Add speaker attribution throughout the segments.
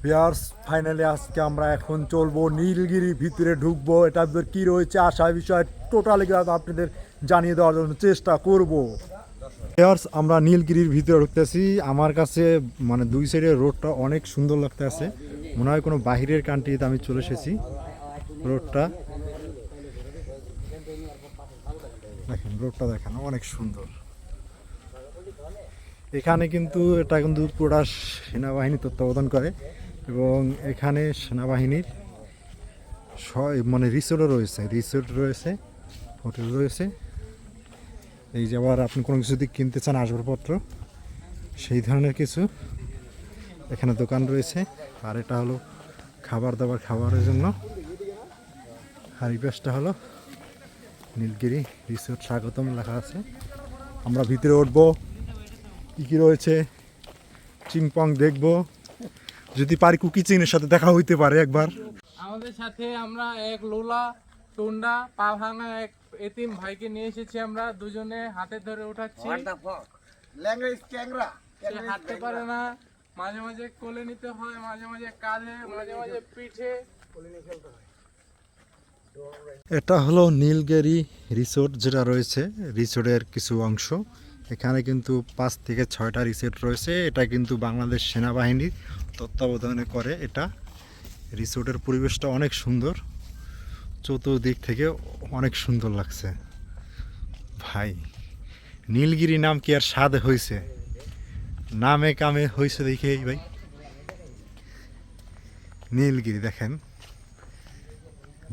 Speaker 1: Viewers finally আজকে আমরা এখন চলবো নীলগিরি ভিতরে ঢুকবো, এটার ভিতরে কী রয়েছে আসা বিষয় টোটালি আপনাদের জানিয়ে দেওয়ার জন্য চেষ্টা করব। ভিউয়ার্স আমরা নীলগিরির ভিতরে ঢুকতেছি। আমার কাছে মানে দুই সাইডের রোডটা অনেক সুন্দর লাগতেছে, মনে হয় কোনো বাহিরের কান্ট্রিতে আমি চলে এসেছি। রোডটা দেখেন, রোডটা দেখেন অনেক সুন্দর। এখানে কিন্তু এটা কিন্তু পুরা সেনাবাহিনী তত্ত্বাবধান করে এবং এখানে সেনাবাহিনীর মানে রিসোর্টও রয়েছে, হোটেল রয়েছে। এই যে আবার আপনি কোনো কিছু যদি কিনতে চান আসবাবপত্র সেই ধরনের কিছু এখানে দোকান রয়েছে। আর এটা হলো খাবার দাবার খাবারের জন্য। আর এই পাশটা হলো নীলগিরি রিসোর্ট স্বাগতম লেখা আছে। আমরা ভিতরে উঠবো, কী কী রয়েছে চিংপং দেখবো, যদি পারি কুকি চিনের সাথে দেখা হইতে পারে একবার।
Speaker 2: আমাদের সাথে আমরা এক লোলা টুন্ডা পা ভাঙা এক এতিম ভাইকে নিয়ে এসেছি। আমরা দুজনে হাতে ধরে উঠাচ্ছি। সে হাঁটতে পারে না, মাঝে মাঝে কোলে নিতে হয়, মাঝে মাঝে কাঁধে, মাঝে মাঝে পিঠে।
Speaker 1: এটা হলো নীলগিরি রিসোর্ট যেটা রয়েছে, রিসোর্টের কিছু অংশ। এখানে কিন্তু 5 থেকে 6টা রিসোর্ট রয়েছে। এটা কিন্তু বাংলাদেশ সেনাবাহিনীর তত্ত্বাবধানে করে। এটা রিসোর্টের পরিবেশটা অনেক সুন্দর, চতুর্দিক থেকে অনেক সুন্দর লাগছে। ভাই নীলগিরি নাম কি আর স্বাদ হয়েছে, নামে কামে হয়েছে দেখে ভাই। নীলগিরি দেখেন,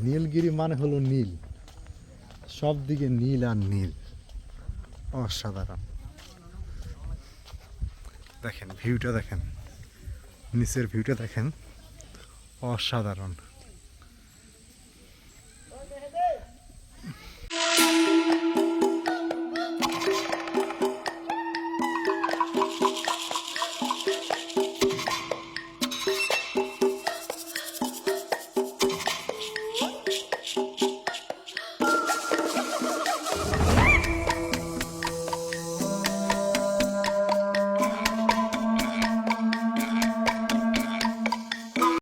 Speaker 1: নীলগিরি মানে হলো নীল, সব দিকে নীল আর নীল, অসাধারণ। দেখেন ভিউটা, দেখেন নিচের ভিউটা দেখেন, অসাধারণ।